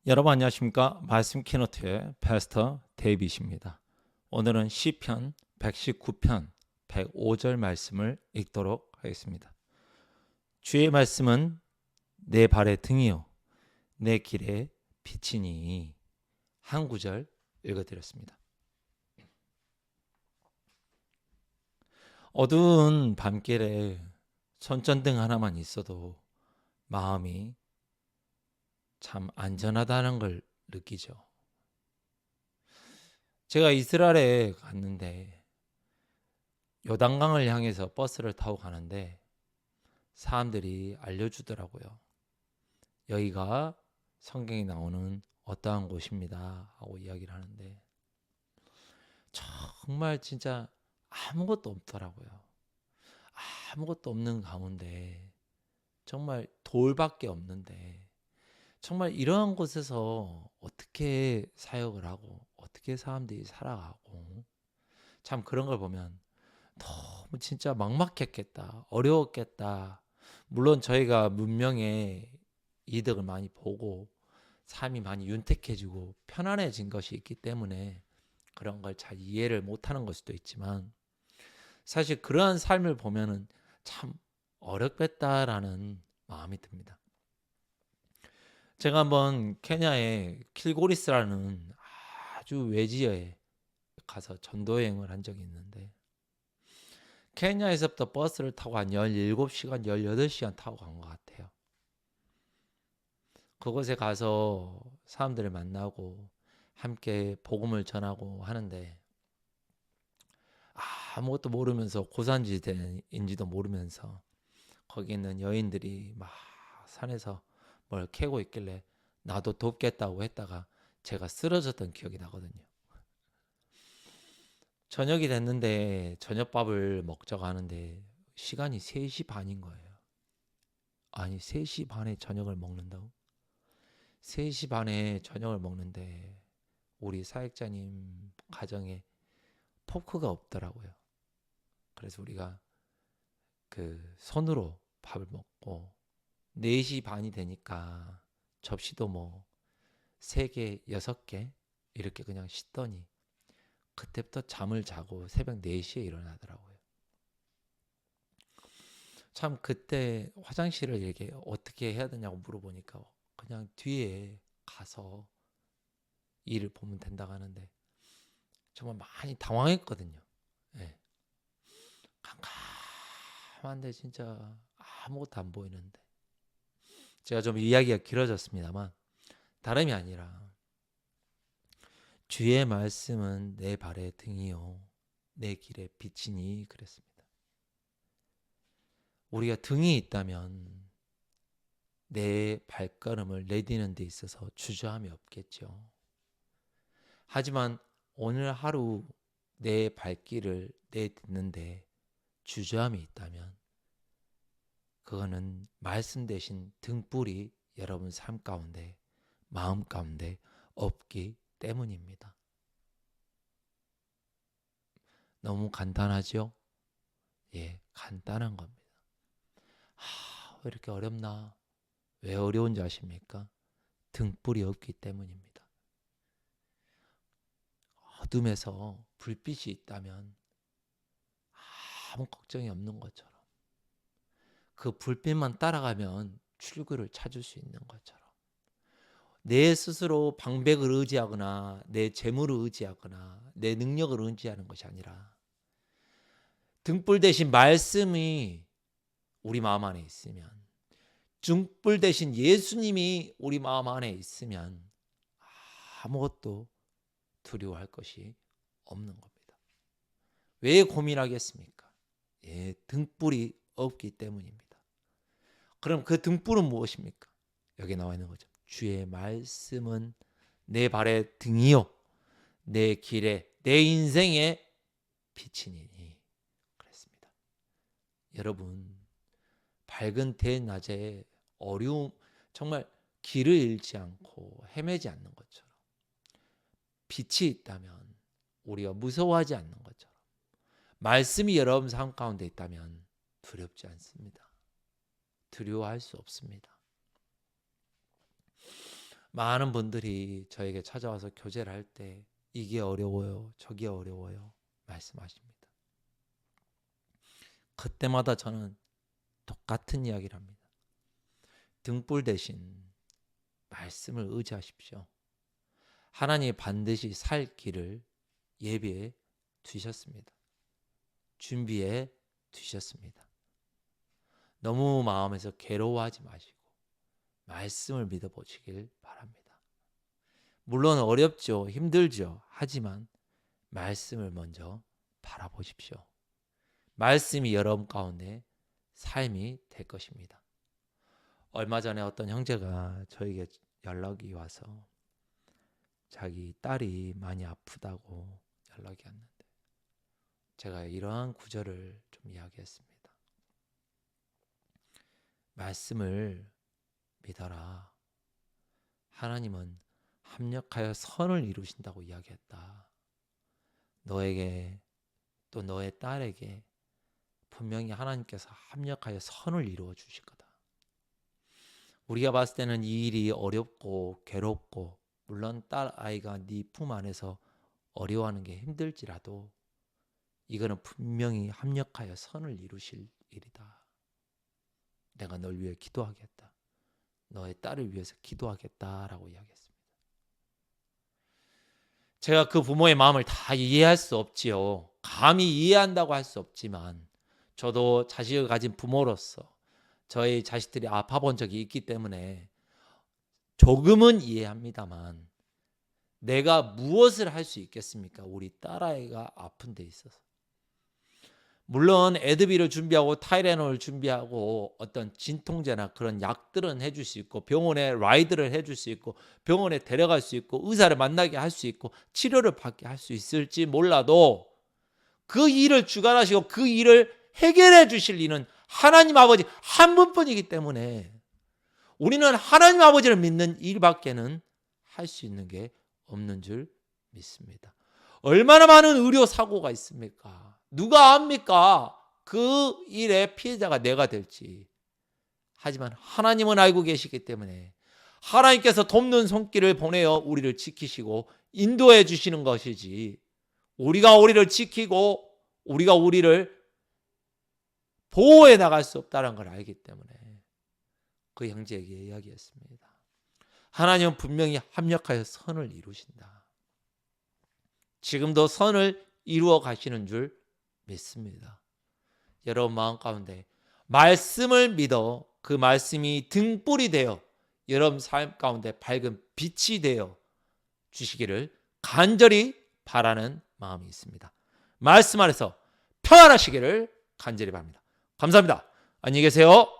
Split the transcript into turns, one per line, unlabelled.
여러분 안녕하십니까? 말씀 키노트의 패스터 데이빗입니다. 오늘은 시편 119편 105절 말씀을 읽도록 하겠습니다. 주의 말씀은 내 발의 등이요 내 길의 빛이니. 한 구절 읽어드렸습니다. 어두운 밤길에 손전등 하나만 있어도 마음이 참 안전하다는 걸 느끼죠. 제가 이스라엘에 갔는데 요단강을 향해서 버스를 타고 가는데 사람들이 알려주더라고요. 여기가 성경에 나오는 어떠한 곳입니다 하고 이야기를 하는데 정말 진짜 아무것도 없더라고요. 아무것도 없는 가운데 정말 돌밖에 없는데 정말 이러한 곳에서 어떻게 사역을 하고 어떻게 사람들이 살아가고 참 그런 걸 보면 너무 진짜 막막했겠다, 어려웠겠다. 물론 저희가 문명의 이득을 많이 보고 삶이 많이 윤택해지고 편안해진 것이 있기 때문에 그런 걸 잘 이해를 못하는 걸 수도 있지만 사실 그러한 삶을 보면은 참 어렵겠다라는 마음이 듭니다. 제가 한번 케냐의 킬고리스라는 아주 외지에 가서 전도 여행을 한 적이 있는데 케냐에서부터 버스를 타고 한 17시간, 18시간 타고 간 것 같아요. 그곳에 가서 사람들을 만나고 함께 복음을 전하고 하는데 아무것도 모르면서 고산지대인지도 모르면서 거기 있는 여인들이 막 산에서 뭘 캐고 있길래 나도 돕겠다고 했다가 제가 쓰러졌던 기억이 나거든요. 저녁이 됐는데 저녁밥을 먹자고 하는데 시간이 3시 반인 거예요. 아니 3시 반에 저녁을 먹는다고? 3시 반에 저녁을 먹는데 우리 사역자님 가정에 포크가 없더라고요. 그래서 우리가 그 손으로 밥을 먹고 4시 반이 되니까 접시도 뭐 3개, 6개 이렇게 그냥 씻더니 그때부터 잠을 자고 새벽 4시에 일어나더라고요. 참 그때 화장실을 이렇게 어떻게 해야 되냐고 물어보니까 그냥 뒤에 가서 일을 보면 된다고 하는데 정말 많이 당황했거든요. 예. 깜깜한데 진짜 아무것도 안 보이는데 제가 좀 이야기가 길어졌습니다만 다름이 아니라 주의 말씀은 내 발의 등이요 내 길의 빛이니 그랬습니다. 우리가 등이 있다면 내 발걸음을 내디는 데 있어서 주저함이 없겠죠. 하지만 오늘 하루 내 발길을 내딛는데 주저함이 있다면 그거는 말씀 대신 등불이 여러분 삶 가운데 마음 가운데 없기 때문입니다. 너무 간단하죠? 예, 간단한 겁니다. 왜 이렇게 어렵나? 왜 어려운지 아십니까? 등불이 없기 때문입니다. 어둠에서 불빛이 있다면 아무 걱정이 없는 것처럼 그 불빛만 따라가면 출구를 찾을 수 있는 것처럼 내 스스로 방백을 의지하거나 내 재물을 의지하거나 내 능력을 의지하는 것이 아니라 등불 대신 말씀이 우리 마음 안에 있으면 등불 대신 예수님이 우리 마음 안에 있으면 아무것도 두려워할 것이 없는 겁니다. 왜 고민하겠습니까? 예, 등불이 없기 때문입니다. 그럼 그 등불은 무엇입니까? 여기 나와 있는 거죠. 주의 말씀은 내 발의 등이요 내 길에 내 인생의 빛이니 그랬습니다. 여러분 밝은 대낮에 어려움 정말 길을 잃지 않고 헤매지 않는 것처럼 빛이 있다면 우리가 무서워하지 않는 것처럼 말씀이 여러분 삶 가운데 있다면 두렵지 않습니다. 두려워할 수 없습니다. 많은 분들이 저에게 찾아와서 교제를 할 때 이게 어려워요, 저게 어려워요 말씀하십니다. 그때마다 저는 똑같은 이야기를 합니다. 등불 대신 말씀을 의지하십시오. 하나님이 반드시 살 길을 예비해 두셨습니다. 준비해 두셨습니다. 너무 마음에서 괴로워하지 마시고 말씀을 믿어보시길 바랍니다. 물론 어렵죠. 힘들죠. 하지만 말씀을 먼저 바라보십시오. 말씀이 여러분 가운데 삶이 될 것입니다. 얼마 전에 어떤 형제가 저에게 연락이 와서 자기 딸이 많이 아프다고 연락이 왔는데 제가 이러한 구절을 좀 이야기했습니다. 말씀을 믿어라. 하나님은 합력하여 선을 이루신다고 이야기했다. 너에게 또 너의 딸에게 분명히 하나님께서 합력하여 선을 이루어 주실 거다. 우리가 봤을 때는 이 일이 어렵고 괴롭고 물론 딸 아이가 네 품 안에서 어려워하는 게 힘들지라도 이거는 분명히 합력하여 선을 이루실 일이다. 내가 널 위해 기도하겠다. 너의 딸을 위해서 기도하겠다라고 이야기했습니다. 제가 그 부모의 마음을 다 이해할 수 없지요. 감히 이해한다고 할 수 없지만 저도 자식을 가진 부모로서 저희 자식들이 아파본 적이 있기 때문에 조금은 이해합니다만 내가 무엇을 할 수 있겠습니까? 우리 딸아이가 아픈 데 있어서. 물론 에드비를 준비하고 타이레놀을 준비하고 어떤 진통제나 그런 약들은 해줄 수 있고 병원에 라이드를 해줄 수 있고 병원에 데려갈 수 있고 의사를 만나게 할 수 있고 치료를 받게 할 수 있을지 몰라도 그 일을 주관하시고 그 일을 해결해 주실 이는 하나님 아버지 한 분뿐이기 때문에 우리는 하나님 아버지를 믿는 일밖에는 할 수 있는 게 없는 줄 믿습니다. 얼마나 많은 의료 사고가 있습니까? 누가 압니까? 그 일의 피해자가 내가 될지. 하지만 하나님은 알고 계시기 때문에 하나님께서 돕는 손길을 보내어 우리를 지키시고 인도해 주시는 것이지 우리가 우리를 지키고 우리가 우리를 보호해 나갈 수 없다는 걸 알기 때문에 그 형제에게 이야기했습니다. 하나님은 분명히 합력하여 선을 이루신다. 지금도 선을 이루어 가시는 줄 믿습니다. 여러분 마음 가운데 말씀을 믿어 그 말씀이 등불이 되어 여러분 삶 가운데 밝은 빛이 되어 주시기를 간절히 바라는 마음이 있습니다. 말씀 안에서 평안하시기를 간절히 바랍니다. 감사합니다. 안녕히 계세요.